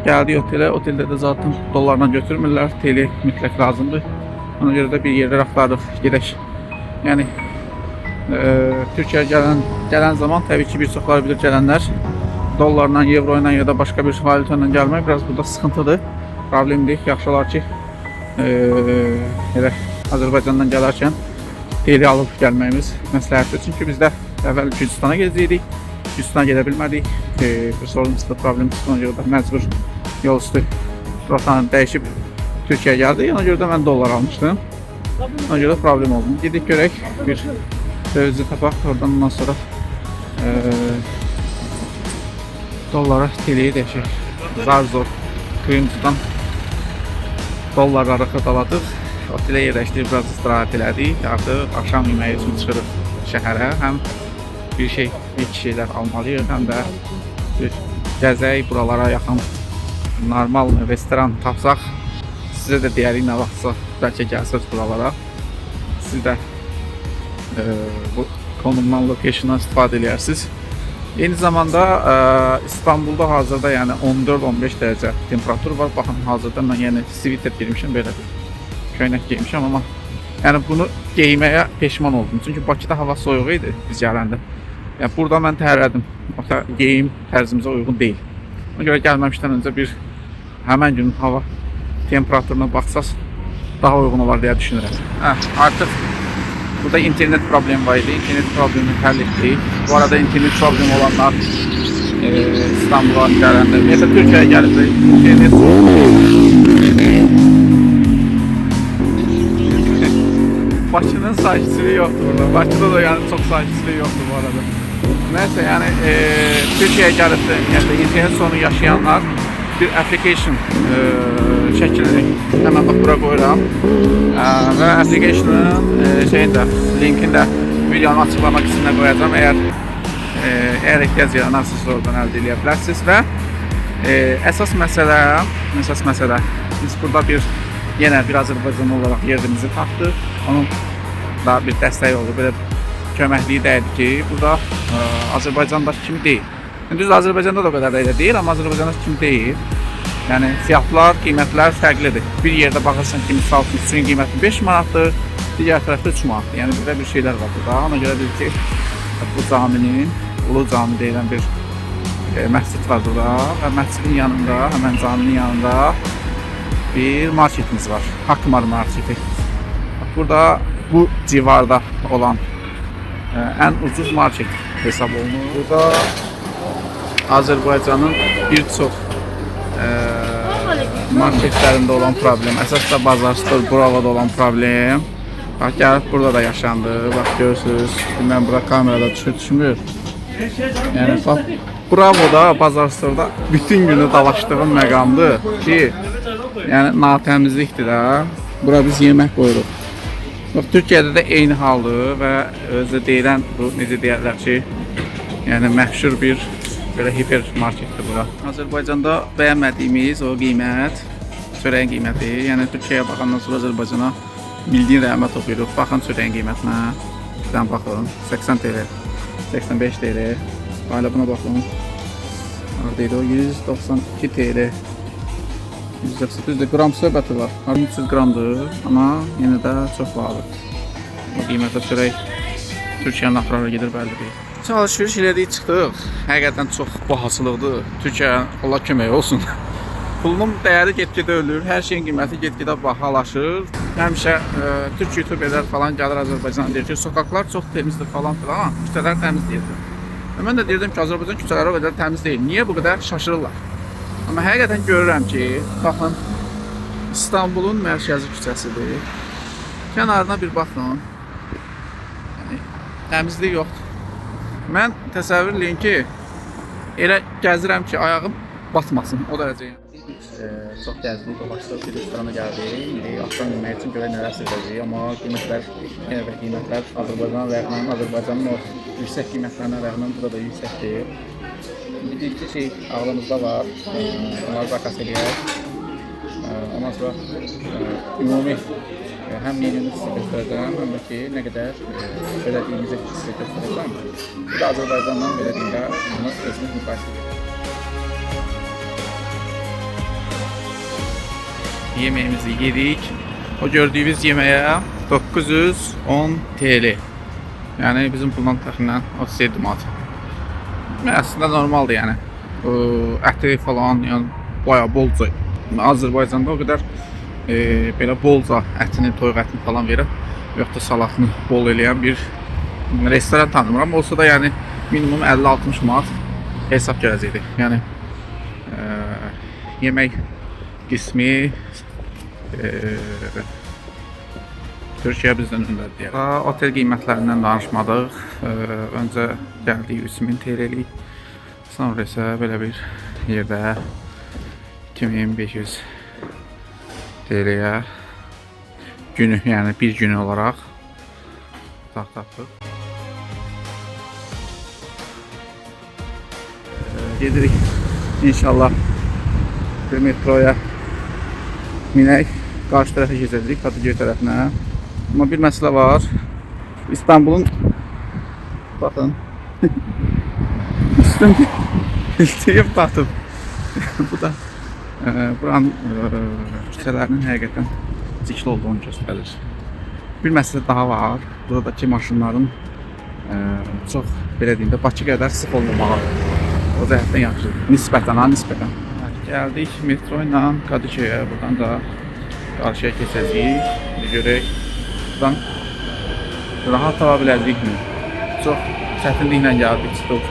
gəldik otelə. Oteldə də zaten dollarla götürmürlər. Teli mütləq lazımdır. Ona görə də bir yerlər axtarırıq, gedək. Yəni Türkiyəyə gələn zaman təbii ki, bir çoxları bilir gələnlər dollarla, euro ilə ya da başqa bir valyuta ilə gəlmək biraz burada sıxıntıdır. Problemdir. Yaxşı olar ki, elə Azərbaycandan gələrkən teli alıb gəlməyimiz məsləhətdir. Çünki biz də əvvəl Gürcüstana gedəcəkdik. Gürcüstana gedə bilmədik. Bir sorunumuzda problem çıxdı. Ona görə də məcbur yol üstü rotanı dəyişib Türkiyəyə gəldik. Ona görə də mən dollar almışdım. Ona görə problem oldu. Gedib görək, bir dövizi tapaq. Oradan ondan sonra dollara teliyi dəyişək. Zar-zor kıyımcıdan dollarları xırdaladıq. Otelə yerləşdirib biraz istirahət elədik. Artıq axşam yeməyi üçün çıxırıq şəhərə. Həm bir şeylər almalıyıq, həm də bir gəzək, buralara yaxın normal restoran tapsaq. Sizə də deyərik, nə vaxtsa bəlkə gəlsiniz buralara. Siz də bu konumdan, locationdan istifadə edərsiniz. Eyni zamanda İstanbulda hazırda yəni 14-15 dərəcə temperatur var. Baxın, hazırda mən yəni sviter giymişəm, belə köynək giymişəm, amma yəni bunu geyməyə peşman oldum. Çünki Bakıda hava soyuq idi biz gələndə. Yəni burada mən tərlədim. Geyim tərzimizə uyğun deyil. Ona görə gəlməmişdən öncə bir həmən gün hava temperaturuna baxsaz daha uyğun olar deyə düşünürəm. Artıq burada internet problemi var idi. İnternet problemini həll etdik. Bu arada internet problemi olanlar İstanbul'a gələndə, mesela Türkiyəyə gəlib internet Bakının sakitçiliği yoktu burada. Bakıda da yani çok sakitçiliği yoktu bu arada. Neyse yani Türkiye'ye gelip de yani internet sorunu yaşayanlar bir application şeklini hemen bak buraya koyuram. Ve application'ın linkini de videonun açıklama kısmına koyacağım. Eğer ihtiyac yaranarsa oradan elde edebilirsiniz ve esas mesele biz burada yine bir Azərbaycanlı olarak yerimizi tapdıq. Onun da bir dəstəyi oldu. Belə köməkliyi dəydi ki, burada Azərbaycandakı kimi deyil. Düz Azərbaycanda da o qədər də deyil, amma Azərbaycandakı kimi deyil. Yəni fiyatlar, qiymətlər fərqlidir. Bir yerdə baxırsan ki, misal üçün suyun qiyməti 5 manatdır, digər tərəfdə 3 manatdır. Yəni belə bir şeylər var burada. Ona görə dedik ki, bu caminin, Ulu Cami deyilən bir məscid var burada və məscidin yanında, həmən caminin yanında bir marketimiz var. Hakkmar marketi. Burada bu civarda olan en ucuz market hesab olunur. Burada Azərbaycanın bir çox marketlərində olan problem, əsas da bazar Bravo'da olan problem. Bax, gəlib burada da yaşandı. Bax, görürsünüz. Mən bura kamerada düşmür. Yəni, bax, Bravo'da, bazar bütün günü dalaşdığım məqamdır ki, yəni natəmizlikdir də. Bura biz yemək qoyuruq. Bax, Türkiyədə də eyni haldır və özü deyilən bu, necə deyərlər ki, yəni məşhur bir belə hipermarketdir bura. Azərbaycanda bəyənmədiyimiz o qiymət, çörəyin qiyməti, yəni Türkiyəyə baxandan sonra Azərbaycana bildiyin rəhmət oxuyuruq. Baxın çörəyin qiymətinə, sizdən baxın, 80 TL, 85 TL, hala buna baxın, oradaydı o 192 TL. Düzdür, gram söhbəti var. 300 qramdır, amma yenə də çox pahalıdır. O qiymətə çörək Türkiyənin axırara gedir, bəlli deyil. Alışveriş elədik, çıxdıq. Həqiqətən çox bahasılıqdır. Türkiyə Allah kömək olsun. Pulunun dəyəri get-gedə ölür, hər şeyin qiyməti get-gedə bahalaşır. Həmişə Türk youtuberlər falan gəlir Azərbaycana deyir ki, sokaklar çox temizdir falan filan, amma küçələr təmiz deyildir. Mən də deyirdim ki, Azərbaycan küçələri o qədər təmiz deyil. Niyə bu qədər şaşırırlar? Amma həqiqətən görürəm ki, baxın, İstanbulun mərkəzi küçəsidir. Kənarına bir baxın. Yəni, təmizlik yoxdur. Mən təsəvvür eləyin ki, elə gəzirəm ki, ayağım batmasın, o dərəcəyə. Çox gəzdik, dolaşdıq, bir restorana gəldik. Axşam yemək üçün görə nələr sezəcəyik, amma qiymətlər, yenə də qiymətlər Azərbaycana rəğmən, Azərbaycanın o yüksək qiymətlərinə rəğmən burada da yüksəkdir. Bir iki şey ağlımızda var, onları zakaz edək. Ondan sonra ümumi həm menünü sizə göstərəcəm, həm də ki, nə qədər ödədiyimizi sizə göstərəcəm. Bu da Azərbaycandan belə deyində bunu özünüz müqayisə edək. yeməyimizi yedik. O gördüyünüz yeməyə 910 TL. Yəni bizim bundan təxminən 37 manat. Əslində normaldır yəni. Əti falan, yəni bayağı bolca. Azərbaycanda o qədər belə bolca ətini, toyuq ətini falan verir. Yoxsa salatını bol eləyən bir restoran tanımıram. Olsa da yəni minimum 50-60 manat hesab gələcəkdir. Yəni yemək qismi Türkiyə bizdən öndədir. Otel qiymətlərindən danışmadıq. Öncə gəldik 3000 TL-lik. Sonra isə belə bir yerdə 2500 TL-yə günü, yəni bir gün olaraq otaq tapdıq. Gedirik inşallah metroya minək. Qarşı tərəfə keçəcəyik, Kadıköy tərəfinə. Amma bir məsələ var. İstanbulun baxın üstün iltiyib batıb. Bu da buranın küçələrinin həqiqətən cikli olduğunu göstərir. Bir məsələ daha var. Buradakı maşınların çox belə deyim də Bakı qədər sıx olmamağı. O cəhətdən yaxşıdır. Nisbətən. Gəldik metro ilə Kadıköy'ə. Buradan da qarşıya keçəcəyik. Görək. Buradan rahat ala bilərikmi? Çox çətinliklə gəldik çıxdıq.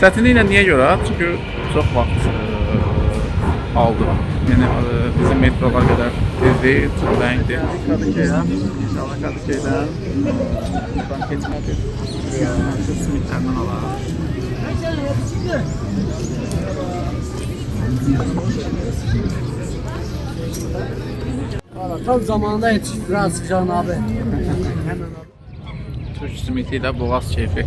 Çətinliklə niyə görə? Çünki çox vaxt aldı. Yəni bizim metrolar qədər tez deyil, çox ləngidir. Kadıköy'dən, inşallah Kadıköy'dən buradan keçmədir. Şu simitlərdən alalım. Valla tam zamanında yetiştik biraz Can abi. Türk simitiyle boğaz keyfi.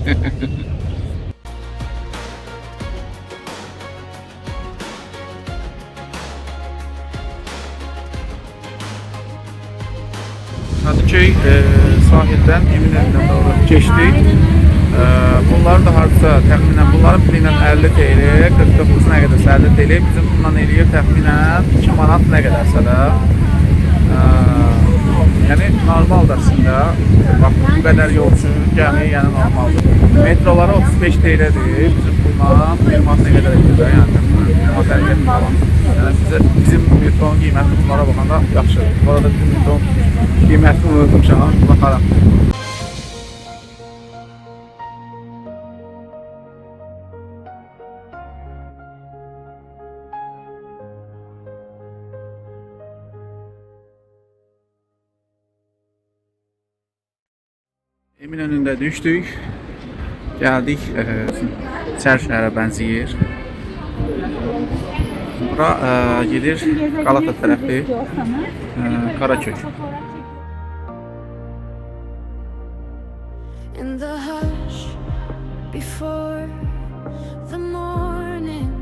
Kadıköy sahildən Eminönü'ndən doğru keçdik. Bunlar da hardasa təxminən bunların biri ilə 50 TL, 49 nə qədərsə 50 TL, bizim bundan eləyir təxminən 2 manat nə qədərsə də. Yəni normaldır əslində. Bax bu qədər yol üçün gəmi yəni normaldır. Metroları 35 TL-dir. Bizim bundan 1 manat nə qədər edir də, yəni təxminən falan. Yəni bizim metronun qiyməti bunlara baxanda yaxşıdır. Bu arada bizim metronun qiymətini unutmuşam, baxaram. Eminönü'ndə düşdük. Gəldik Çərşəhərə bənzəyir. Bura gedir Qalata tərəfi Karaköy. In the hush before the morning,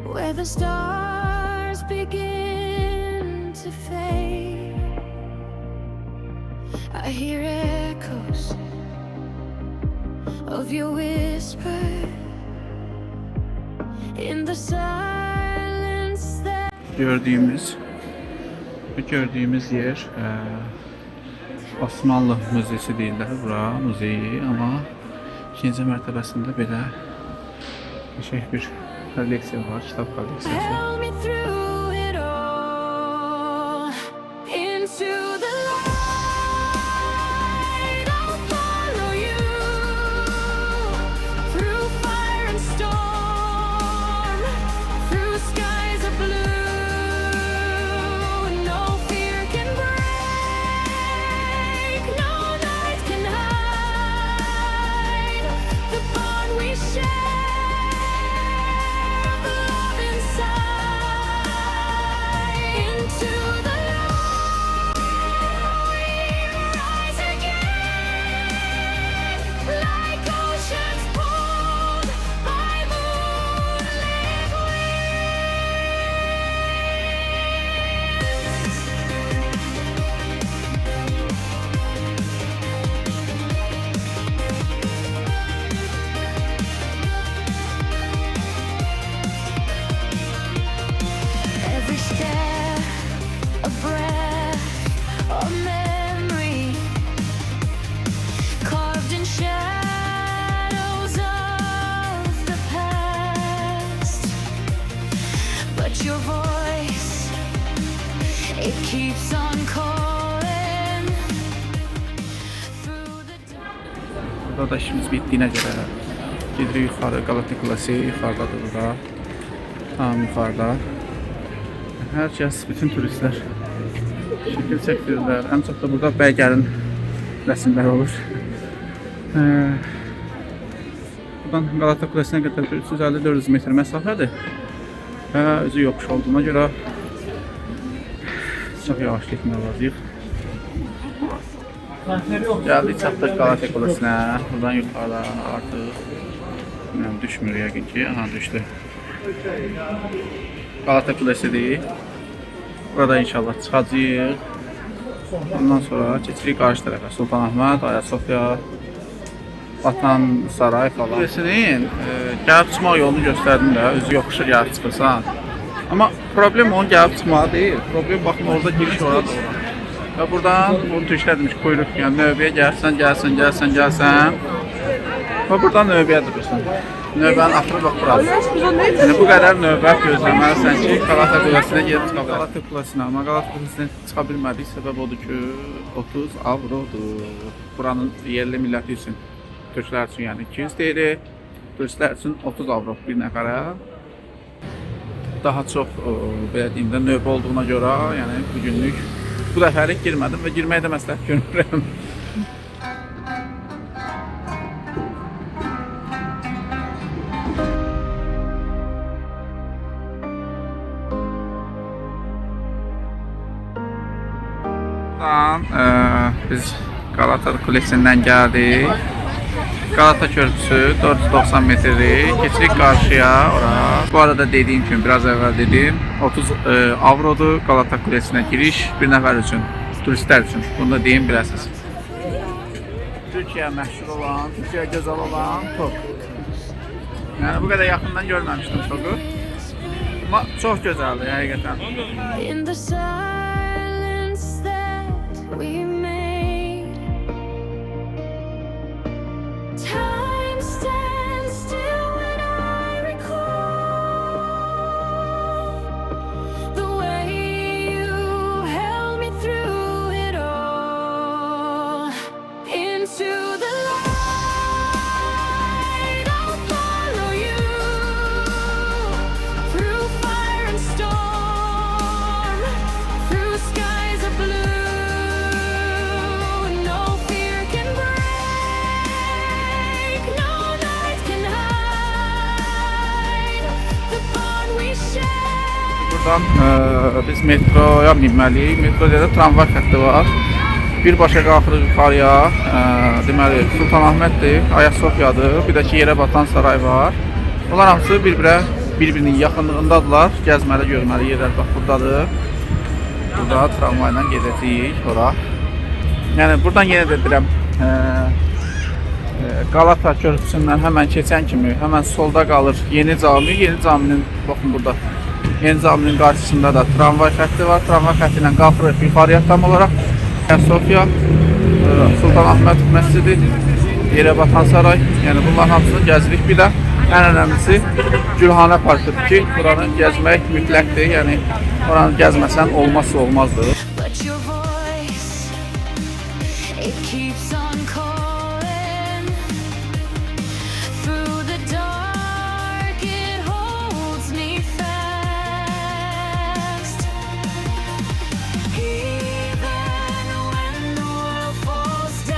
where the stars begin to fade, I hear echoes of your whisper in the silence that gördüyümüz yer Osmanlı Müzesi deyirlər bura, muzeyi, amma ikinci mərtəbəsində belə bir kolleksiya var, kitab kolleksiyası. held me through it all into the light. I'll follow you through fire and storm, through skies of blue. No fear can break, no night can hide the bond we share, the love inside. Burada da işimiz bitdiyinə görə gedirik yuxarı. Galata Kulesi yuxarıdadır burada. Tam yuxarıda. Hər kəs, bütün turistlər şəkil çəkdirirlər. Ən çox da burada Bəygərin rəsmləri olur. Buradan Galata Kulesinə qədər 350-400 metr məsafədir. Və özü yoxuş olduğuna görə çox yavaş getmək lazıyıq. Gəldik, çatdıq Galata Kulesinə. Buradan yuxarıda artıq düşmür yəqin ki. Aha, düşdü. Galata Kulesidir. Burada inşallah çıxacağıq. Ondan sonra keçirik qarşı tərəfə. Sultanahmet, Ayasofya, Vatan Saray falan. Kulesinin gəlib çıxmaq yolunu göstərdim də, özü yoxuşa gəlib çıxırsan. Amma problem onun gəlib çıxmağı deyil. Problem baxın orada giriş oradır. Və buradan bu türklər demiş quyruq, yəni növbəyə gəlsən. Və buradan növbəyə durursun. Növbənin axırı bax burası. Yəni bu qədər növbə gözləməlisən ki, Galata Kulesinə gedib çıxa bilərsən. Galata Kulesinə, amma Galata Kulesinə çıxa bilmədik. Səbəb odur ki, 30 avrodur. Buranın yerli milləti üçün, türklər üçün yəni 200 TL, turistlər üçün 30 avro bir nəfərə. Daha çox belə deyim də növbə olduğuna görə, yəni bu günlük bu dəfəlik girmədim və girməyi də məsləhət görmürəm. Biz Galata Kulesindən gəldik. Galata Körpüsü 490 metrdir. Keçirik qarşıya ora. Bu arada dediyim kimi biraz əvvəl dedim 30 avrodur Galata Kulesinə giriş bir nəfər üçün, turistlər üçün. Bunu da deyim biləsiniz. Türkiyə məşhur olan, Türkiyə gözəl olan Tok. Yəni bu qədər yaxından görməmişdim Toku. Amma çox gözəldir həqiqətən. In the silence that we made, time stands still when I recall the way you held me through it all. Into the light, I'll follow you through fire and storm, through skies of blue. No fear can break, no night can hide the bond we share. Buradan biz metroya minməliyik. Metroda da tramvay xətti var. Birbaşa qalxırıq yuxarıya. Deməli Sultanahmetdir, Ayasofyadır, bir də ki yerə batan saray var. Bunlar hamısı bir-birinin yaxınlığındadırlar. Gəzməli, görməli yerlər bax buradadır. Burada tramvayla gedəcəyik ora. Yəni buradan yenə də deyirəm, Galata Körpüsündən həmən keçən kimi həmən solda qalır Yeni Cami. Yeni Caminin baxın burada. Yeni Caminin qarşısında da tramvay xətti var. Tramvay xətti ilə qalxırıq yuxarıya tam olaraq. Ayasofya, Sultanahmet məscidi, yerə batan saray. Yəni bunların hamısını gəzirik. Bir də ən önəmlisi Gülhane Parkıdır ki, buranı gəzmək mütləqdir. Yəni oranı gəzməsən olmazsa olmazdır. But your voice, it keeps on calling through the dark. It holds me fast, even when the world falls down.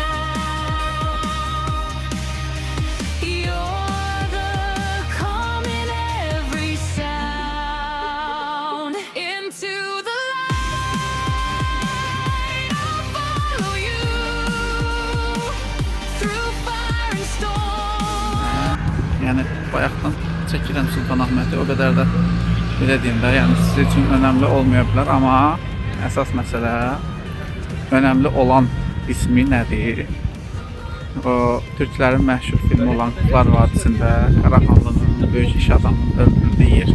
You're the calm in every sound. Into the light, I'll follow you through fire and storm. Yəni bayaqdan çəkirəm Sultanahmeti, o qədər də belə deyim də, yəni sizin üçün önəmli olmaya bilər, amma əsas məsələ önəmli olan ismi nədir? O türklərin məşhur filmi olan Qurtlar Vadisində Qaraxanlının böyük iş adamının öldürüldüyü yer.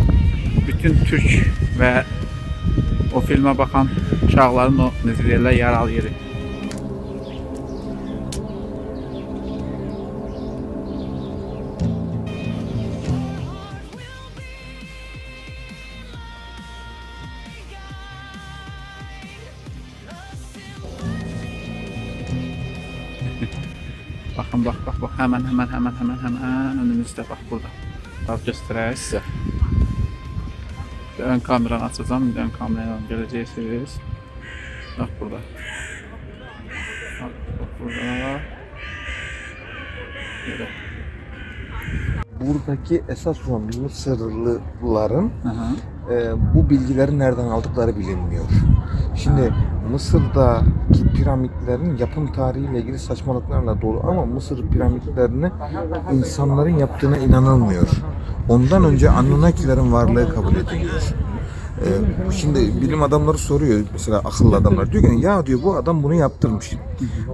Bütün türk və o filmə baxan uşaqların o necə deyirlər yaralı yeri. Bakın bak. Hemen önümüzde bak burada. Bak göstereyim size. Ön kameranı açacağım. Ön kameradan göreceksiniz. Bak burada. Bak burada. Böyle. Buradaki esas olan Mısırlıların Aha. bu bilgileri nereden aldıkları bilinmiyor. Şimdi Mısır'daki piramitlerin yapım tarihiyle ilgili saçmalıklarla dolu ama Mısır piramitlerini insanların yaptığına inanılmıyor. Ondan önce Anunnakilerin varlığı kabul ediliyor. Şimdi bilim adamları soruyor, mesela akıllı adamlar diyor ki ya diyor bu adam bunu yaptırmış.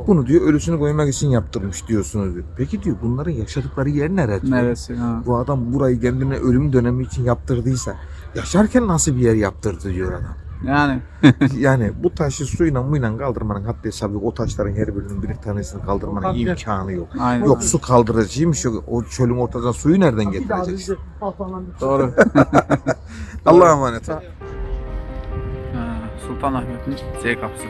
Bunu diyor ölüsünü koymak için yaptırmış diyorsunuz diyor. Peki diyor bunların yaşadıkları yer neresi? Diyor. Neresi? Ha. Bu adam burayı kendine ölüm dönemi için yaptırdıysa yaşarken nasıl bir yer yaptırdı diyor adam. Yani Yani bu taşı suyla muyla kaldırmanın hatta hesabı o taşların her birinin bir tanesini kaldırmanın imkanı yok. aynen. Yok su kaldırıcıymış yok. O çölün ortasından suyu nereden getireceksin? Doğru. Allah'a emanet ol. Sultanahmet'in C kapısı.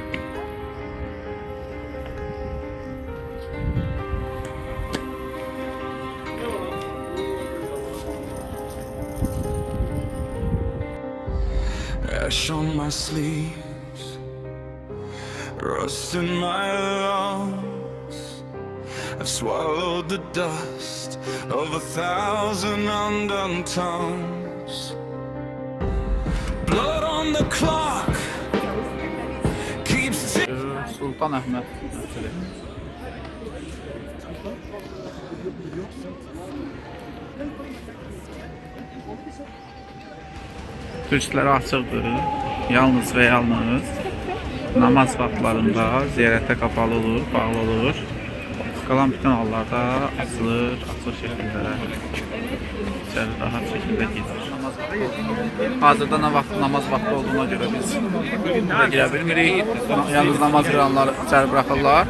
Ash on my sleeves, rust in my lungs. I've swallowed the dust of 1,000 undone tongues. Blood on the clock keeps ticking. Sultanahmet. Türkçülərə açıqdır. Yalnız və yalnız namaz vaxtlarında ziyarətə qapalı olur, bağlı olur. Qalan bütün hallarda açılır, açıq şəkildə. İçəri rahat şəkildə gedir. Hazırda namaz vaxtı olduğuna görə biz buraya girə bilmirik. Yalnız namaz qılanlar içəri buraxırlar.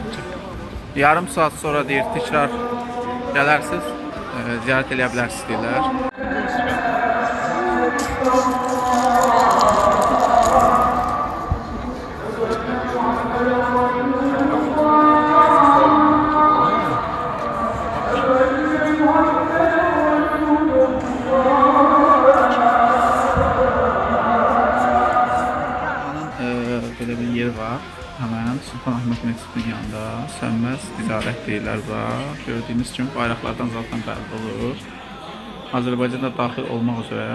Yarım saat sonra deyir, təkrar gələrsiniz, ziyarət eləyə bilərsiniz deyirlər. Belə bir yer var. Hemen Sultanahmet Mescidinin yanında sönməz ticarət deyirlər bura. Gördüyünüz kimi bayraqlardan zaten bəlli olur. Azərbaycanda daxil olmaq üzrə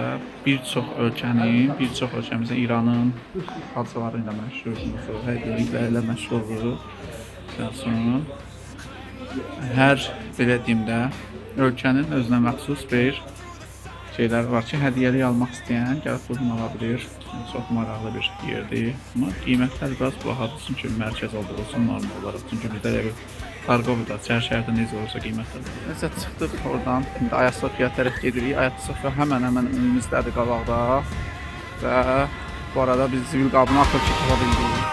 bir çox ölkənin, bir çox ölkəmizin İranın hadisələri ilə məşhurdur, hədiyyəliklərlə məşhurdur. Hər belə deyim də ölkənin özünə məxsus bir şeylər var ki, hədiyyəlik almaq istəyən gəlib buradan ala bilir. Çox maraqlı bir yerdir. Amma qiymətlər biraz bahadır, çünki mərkəz olduğu üçün normal olaraq. Çünki bizdə də bir Qarqovda, şəhərdə necə olursa qiymətlər. Necə çıxdıq oradan, indi Ayasofyaya tərəf gedirik. Ayasofya həmən önümüzdədir qabaqda. Və bu arada biz zivil qabını atıb ki, tapa bildik.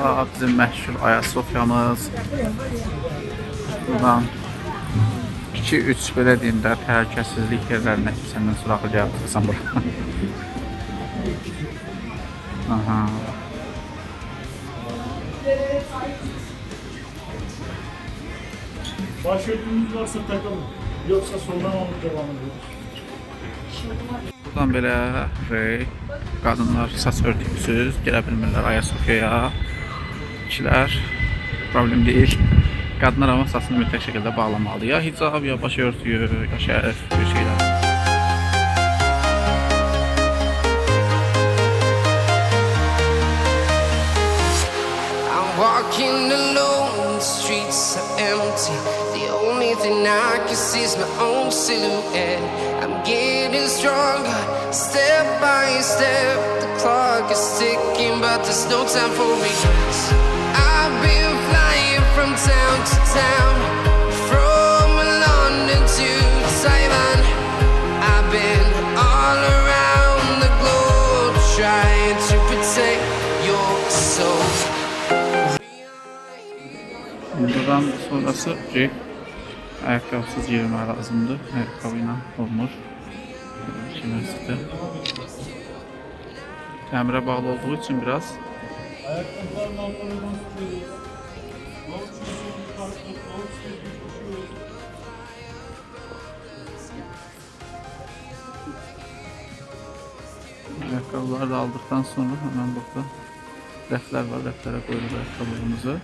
Burada bizim məşhur Ayasofyamız. Buradan 2-3 belə deyim də təhlükəsizlik yerlərinə səndən surağı gəlib çıxsan bura. Aha. Başörtümüz varsa takalım. Yoksa soldan alıp devam ediyoruz. Buradan belə qadınlar saç örtüksüz girə bilmirlər Ayasofyaya. Kişilər problem deyil. Qadınlar ama saçını mütləq şəkildə bağlamalı. Ya hicab, ya başörtü, ya şərif bir şeylər. Walking alone, the streets are empty. The only thing I can see is my own silhouette. I'm getting stronger, step by step. The clock is ticking, but there's no time for regrets. I've been flying from town to town, from London to Taiwan. I've been all around the globe, trying to protect your soul. Buradan sonrası ayakkabısız yürüme lazımdı. Ayakkabıyla olmuş. Kimisi təmirə bağlı olduğu için biraz Ayakkabıların altlarından tutuyoruz. Long çiziyoruz, karşı, long çiziyoruz, koşuyoruz. ayakkabıları da aldıktan sonra hemen burada rəflər var. Rəflərə koyuyoruz ayakkabılarımızı.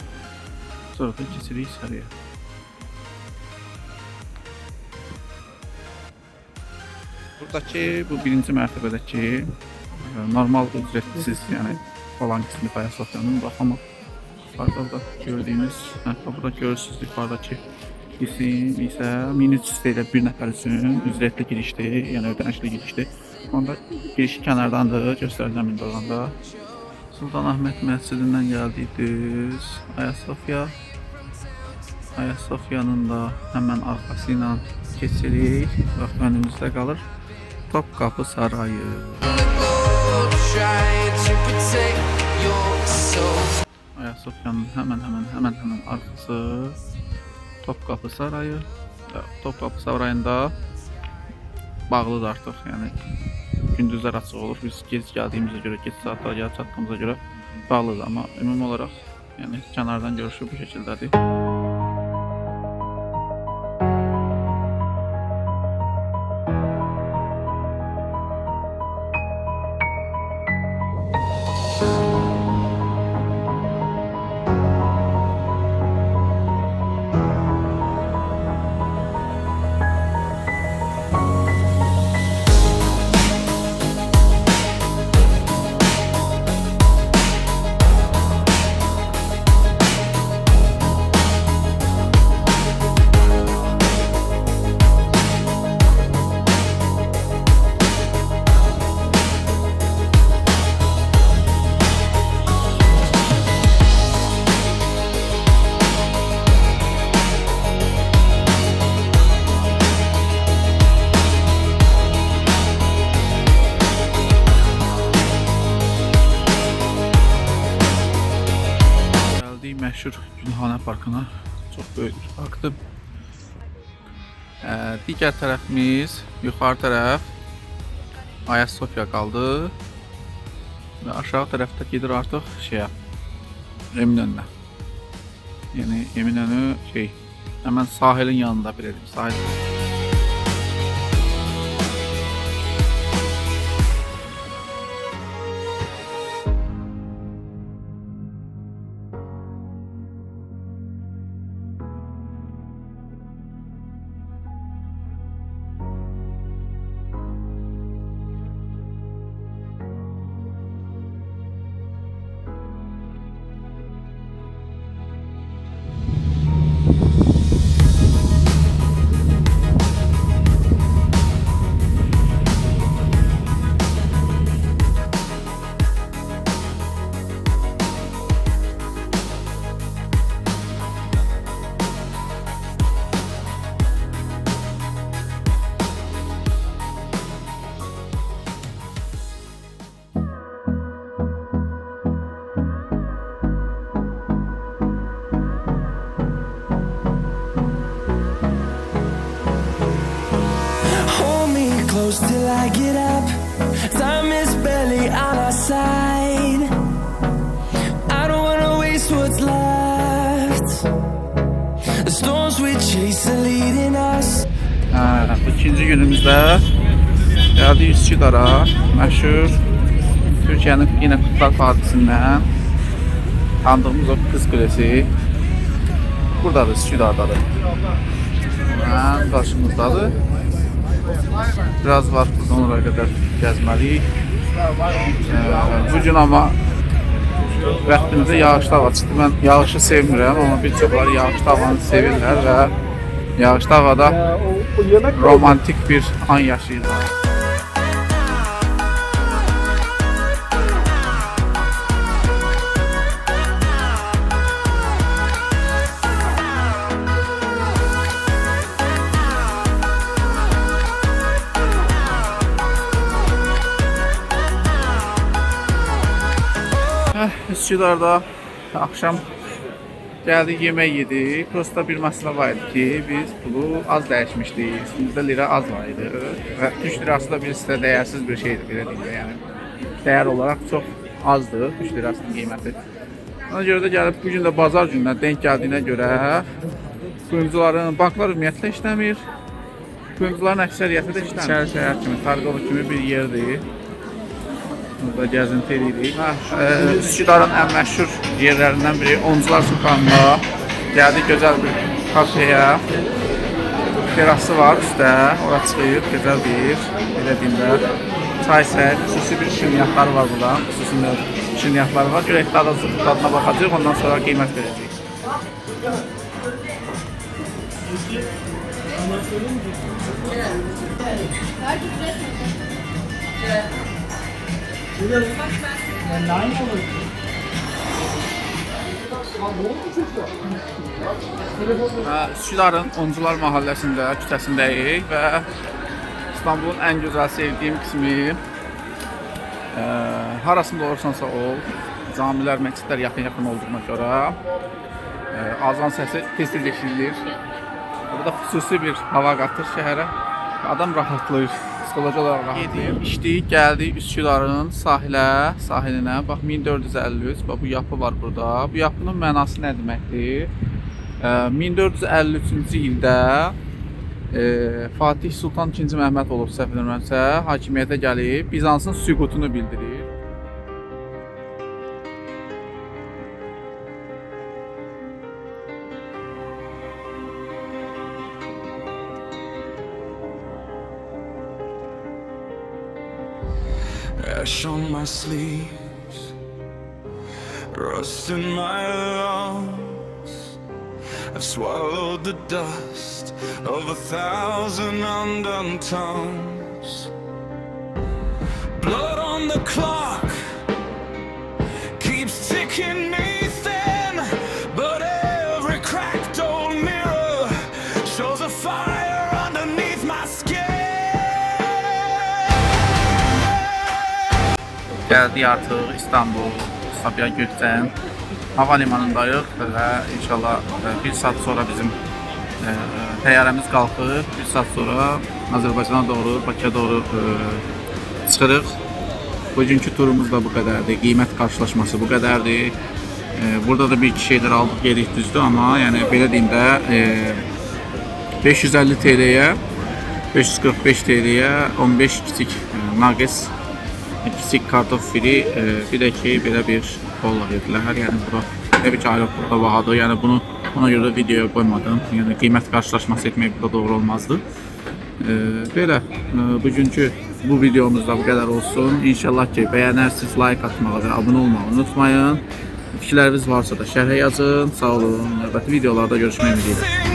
Sonra da keçirik içəriyə. Buradaki bu birinci mərtəbədəki normal ücretsiz yani olan kısmı Ayasofya'nın ama yukarıda gördüğünüz burada görürsünüz yukarıdaki isim ise 1300 TL bir nəfər üçün ücretli girişdi, yani ödənişli girişdi. Onda girişi kənardandır, göstərəcəm indi oranda. Sultanahmet Məscidindən gəldikdir. Ayasofya'nın da hemen arkasıyla keçirik. Bax önümüzdə qalır Topkapı Sarayı. Try to protect your soul. Ayasofya'nın hemen arkası Topkapı Sarayı. Topkapı Sarayı'nda bağlıdır artıq, yani gündüzlər açıq olur. Biz gec gəldiyimizə görə, gec saatlara gəlib çatdığımıza görə bağlıdır, amma ümumi olaraq yəni kənardan görüşü bu şəkildədir. Məşhur Gülxana Parkına, çox böyük bir parkdır. Digər tərəfimiz, yuxarı tərəf Ayasofya qaldı və aşağı tərəfdə gedir artıq Eminönü'ne. Yəni Eminönü hemen sahilin yanında bilədim, sahil. Close till I get up. Time is barely on our side. I don't wanna waste what's left. The storms we chase are leading us. İkinci günümüzdə gəldik Üsküdara, məşhur Türkiyənin yine Kutlar Vadisindən tanıdığımız o Qız Kulesi. Buradadır, Üsküdardadır. Qarşımızdadır. Biraz var buradan oraya kadar gezmeliyik. Bugün ama vaxtimizdə yağışlı hava çıxdı. Mən yağışı sevmirəm, amma bir çoxları yağışlı havanı sevirlər və yağışlı havada romantik bir an yaşayırlar. Üsküdar'da akşam Gəldik, yemək yedik. Prosta bir məsələ var idi ki, biz pulu az dəyişmişdik. Üstümüzdə lira az var idi. Və Türk lirası da bir sizə dəyərsiz bir şeydir, belə deyim də. Yəni, dəyər olaraq çox azdır Türk lirasının qiyməti. Ona görə də gəlib, bugün də bazar günündən denk gəldiyinə görə kuyumcuların, banklar ümumiyyətlə işləmir. Kuyumcuların əksəriyyəti də işləmir. İçəri şəhər kimi, Targov kimi bir yerdir. Burada gəzinti edirik. Üsküdarın ən məşhur yerlərindən biri Oncular Sultanında. Gəldik gözəl bir kafeyə. Terası var üstdə, ora çıxıyıb, gözəl bir, belə deyim də. Çay səhər, xüsusi bir şirniyyatları var burada. Xüsusi şirniyyatları var. Görək dadına baxacaq, ondan sonra qiymət verəcək. Üsküdarın Oncular mahalləsində, küçəsindəyik və İstanbulun ən gözəl sevdiyim qismi harasında olursansa ol, camilər, məscidlər yaxın olduğuna görə azan səsi tez-tez eşidilir. Burada xüsusi bir hava qatır şəhərə. Adam rahatlayır, psixoloji olaraq rahatlayır. İçdik, gəldik Üsküdarın sahilinə. Bax 1453, bax bu yapı var burada. Bu yapının mənası nə deməkdir? 1453-cü ildə Fatih Sultan II. Məhəmməd olub səhv etmirəmsə, hakimiyyətə gəlib Bizansın süqutunu bildirir. Ash on my sleeves, rust in my lungs. I've swallowed the dust of 1,000 undone tongues. Blood on the clock keeps ticking me thin, but every cracked old mirror shows a fire underneath my skin. Gəldik artıq İstanbul, Sabiha Gökçen havalimanındayıq və inşallah bir saat sonra bizim təyyarəmiz qalxır. Bir saat sonra Azərbaycana doğru, Bakıya doğru çıxırıq. Bugünkü turumuz da bu qədərdir. Qiymət qarşılaşması bu qədərdir. Burada da bir iki şeylər aldıq, gedirik düzdür, amma yəni belə deyim də 550 TL'yə, 545 TL'yə 15 kiçik naqis, kiçik kartof fili, bir də ki belə bir kolla verdilər. Yəni bura təbii ki aeroportda bahadır. Yəni bunu ona görə də videoya qoymadım. Yəni qiymət qarşılaşması etmək burada doğru olmazdı. Belə bugünkü bu videomuzda bu qədər olsun. İnşallah ki bəyənərsiniz, like atmağı və abunə olmağı unutmayın. Fikirləriniz varsa da şərhə yazın. Sağ olun. Növbəti videolarda görüşmək ümidi ilə.